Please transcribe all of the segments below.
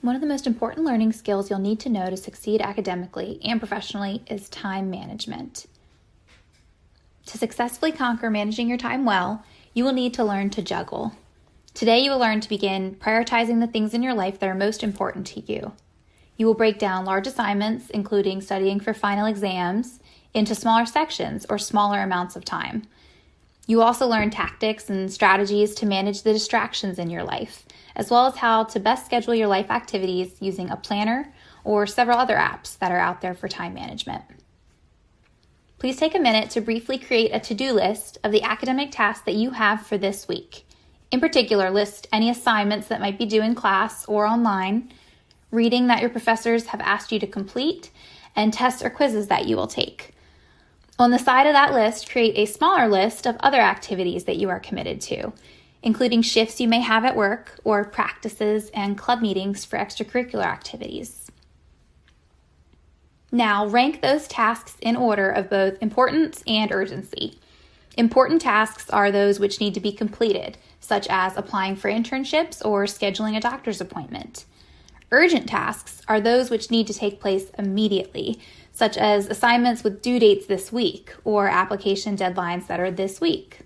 One of the most important learning skills you'll need to know to succeed academically and professionally is time management. To successfully conquer managing your time well, you will need to learn to juggle. Today, you will learn to begin prioritizing the things in your life that are most important to you. You will break down large assignments, including studying for final exams, into smaller sections or smaller amounts of time. You will also learn tactics and strategies to manage the distractions in your life, as well as how to best schedule your life activities using a planner or several other apps that are out there for time management. Please take a minute to briefly create a to-do list of the academic tasks that you have for this week. In particular, list any assignments that might be due in class or online, reading that your professors have asked you to complete, and tests or quizzes that you will take. On the side of that list, create a smaller list of other activities that you are committed to, including shifts you may have at work or practices and club meetings for extracurricular activities. Now, rank those tasks in order of both importance and urgency. Important tasks are those which need to be completed, such as applying for internships or scheduling a doctor's appointment. Urgent tasks are those which need to take place immediately, such as assignments with due dates this week or application deadlines that are this week.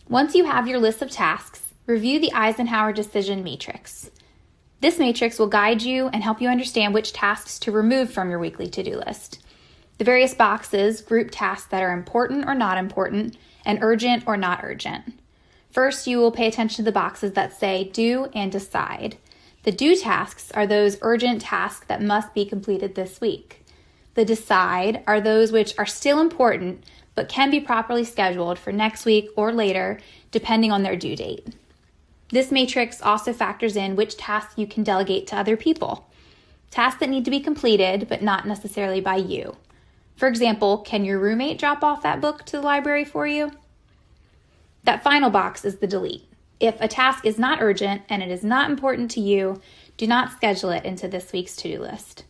Once you have your list of tasks, review the Eisenhower Decision Matrix. This matrix will guide you and help you understand which tasks to remove from your weekly to-do list. The various boxes group tasks that are important or not important and urgent or not urgent. First, you will pay attention to the boxes that say do and decide. The do tasks are those urgent tasks that must be completed this week. The decide are those which are still important but can be properly scheduled for next week or later depending on their due date. This matrix also factors in which tasks you can delegate to other people. Tasks that need to be completed but not necessarily by you. For example, can your roommate drop off that book to the library for you? That final box is the delete. If a task is not urgent and it is not important to you, do not schedule it into this week's to-do list.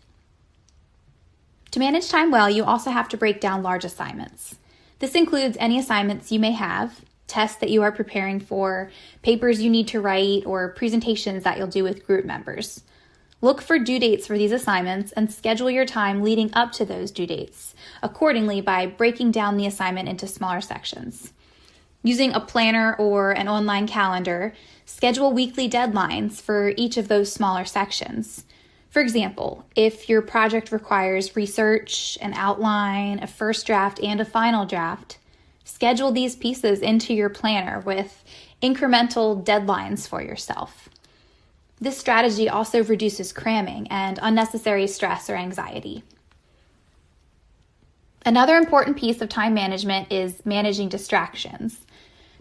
To manage time well, you also have to break down large assignments. This includes any assignments you may have, tests that you are preparing for, papers you need to write, or presentations that you'll do with group members. Look for due dates for these assignments and schedule your time leading up to those due dates accordingly by breaking down the assignment into smaller sections. Using a planner or an online calendar, schedule weekly deadlines for each of those smaller sections. For example, if your project requires research, an outline, a first draft, and a final draft, schedule these pieces into your planner with incremental deadlines for yourself. This strategy also reduces cramming and unnecessary stress or anxiety. Another important piece of time management is managing distractions.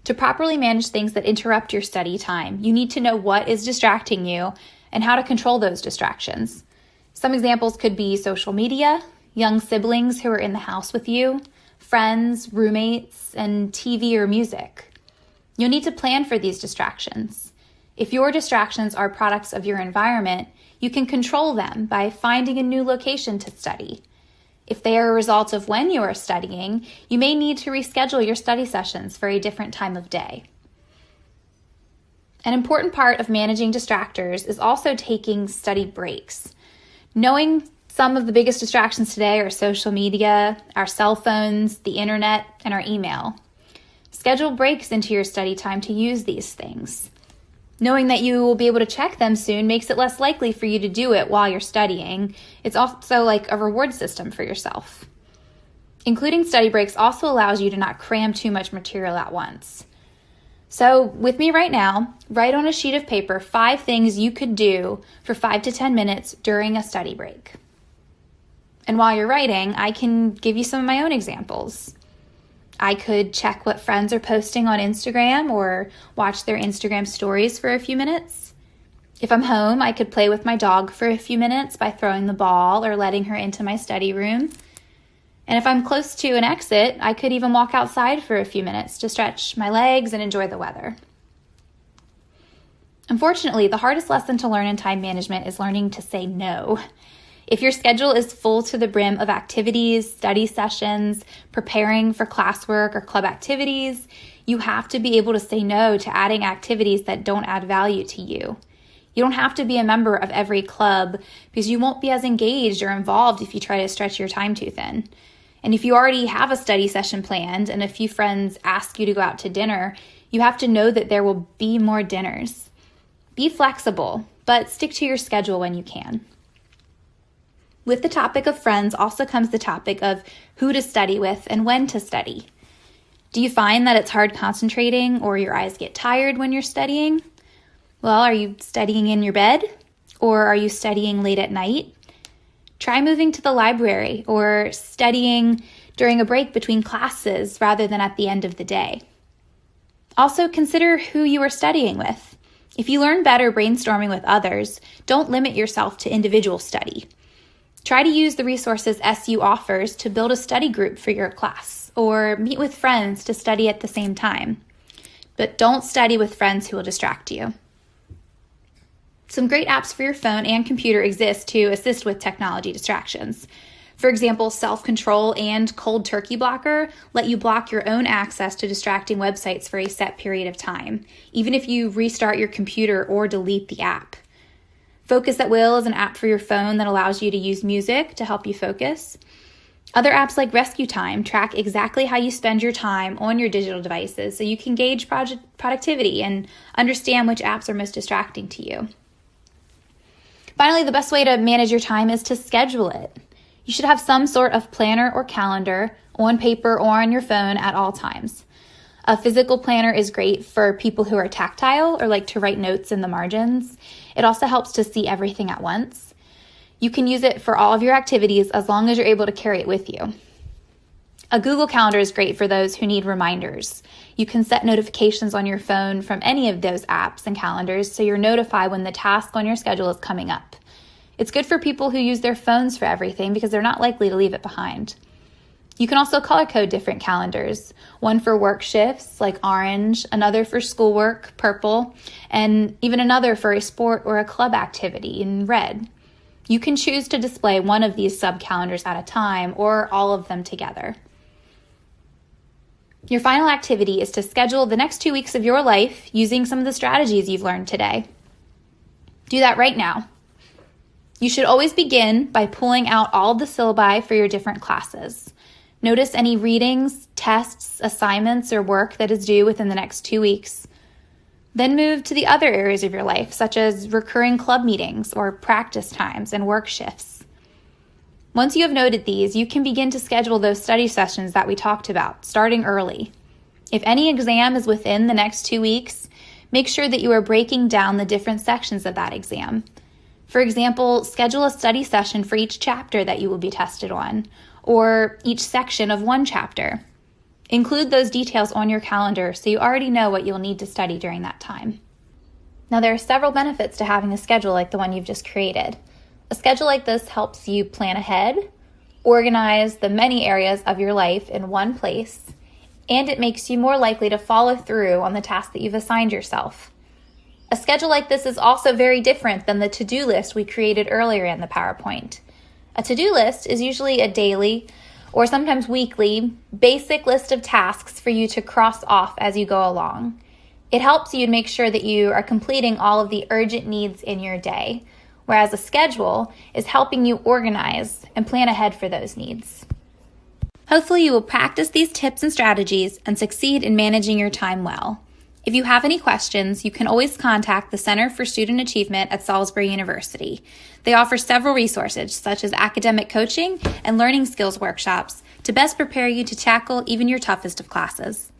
To properly manage things that interrupt your study time, you need to know what is distracting you and how to control those distractions. Some examples could be social media, young siblings who are in the house with you, friends, roommates, and TV or music. You'll need to plan for these distractions. If your distractions are products of your environment, you can control them by finding a new location to study. If they are a result of when you are studying, you may need to reschedule your study sessions for a different time of day. An important part of managing distractors is also taking study breaks. Knowing some of the biggest distractions today are social media, our cell phones, the internet, and our email. Schedule breaks into your study time to use these things. Knowing that you will be able to check them soon makes it less likely for you to do it while you're studying. It's also like a reward system for yourself. Including study breaks also allows you to not cram too much material at once. So with me right now, write on a sheet of paper 5 things you could do for 5 to 10 minutes during a study break. And while you're writing, I can give you some of my own examples. I could check what friends are posting on Instagram or watch their Instagram stories for a few minutes. If I'm home, I could play with my dog for a few minutes by throwing the ball or letting her into my study room. And if I'm close to an exit, I could even walk outside for a few minutes to stretch my legs and enjoy the weather. Unfortunately, the hardest lesson to learn in time management is learning to say no. If your schedule is full to the brim of activities, study sessions, preparing for classwork or club activities, you have to be able to say no to adding activities that don't add value to you. You don't have to be a member of every club because you won't be as engaged or involved if you try to stretch your time too thin. And if you already have a study session planned and a few friends ask you to go out to dinner, you have to know that there will be more dinners. Be flexible, but stick to your schedule when you can. With the topic of friends also comes the topic of who to study with and when to study. Do you find that it's hard concentrating or your eyes get tired when you're studying? Well, are you studying in your bed or are you studying late at night? Try moving to the library or studying during a break between classes rather than at the end of the day. Also, consider who you are studying with. If you learn better brainstorming with others, don't limit yourself to individual study. Try to use the resources SU offers to build a study group for your class or meet with friends to study at the same time. But don't study with friends who will distract you. Some great apps for your phone and computer exist to assist with technology distractions. For example, Self-Control and Cold Turkey Blocker let you block your own access to distracting websites for a set period of time, even if you restart your computer or delete the app. Focus at Will is an app for your phone that allows you to use music to help you focus. Other apps like Rescue Time track exactly how you spend your time on your digital devices so you can gauge productivity and understand which apps are most distracting to you. Finally, the best way to manage your time is to schedule it. You should have some sort of planner or calendar on paper or on your phone at all times. A physical planner is great for people who are tactile or like to write notes in the margins. It also helps to see everything at once. You can use it for all of your activities as long as you're able to carry it with you. A Google Calendar is great for those who need reminders. You can set notifications on your phone from any of those apps and calendars so you're notified when the task on your schedule is coming up. It's good for people who use their phones for everything because they're not likely to leave it behind. You can also color code different calendars, one for work shifts like orange, another for schoolwork, purple, and even another for a sport or a club activity in red. You can choose to display one of these sub-calendars at a time or all of them together. Your final activity is to schedule the next 2 weeks of your life using some of the strategies you've learned today. Do that right now. You should always begin by pulling out all of the syllabi for your different classes. Notice any readings, tests, assignments, or work that is due within the next 2 weeks. Then move to the other areas of your life, such as recurring club meetings or practice times and work shifts. Once you have noted these, you can begin to schedule those study sessions that we talked about, starting early. If any exam is within the next 2 weeks, make sure that you are breaking down the different sections of that exam. For example, schedule a study session for each chapter that you will be tested on, or each section of one chapter. Include those details on your calendar so you already know what you'll need to study during that time. Now, there are several benefits to having a schedule like the one you've just created. A schedule like this helps you plan ahead, organize the many areas of your life in one place, and it makes you more likely to follow through on the task that you've assigned yourself. A schedule like this is also very different than the to-do list we created earlier in the PowerPoint. A to-do list is usually a daily or sometimes weekly basic list of tasks for you to cross off as you go along. It helps you make sure that you are completing all of the urgent needs in your day, whereas a schedule is helping you organize and plan ahead for those needs. Hopefully you will practice these tips and strategies and succeed in managing your time well. If you have any questions, you can always contact the Center for Student Achievement at Salisbury University. They offer several resources, such as academic coaching and learning skills workshops, to best prepare you to tackle even your toughest of classes.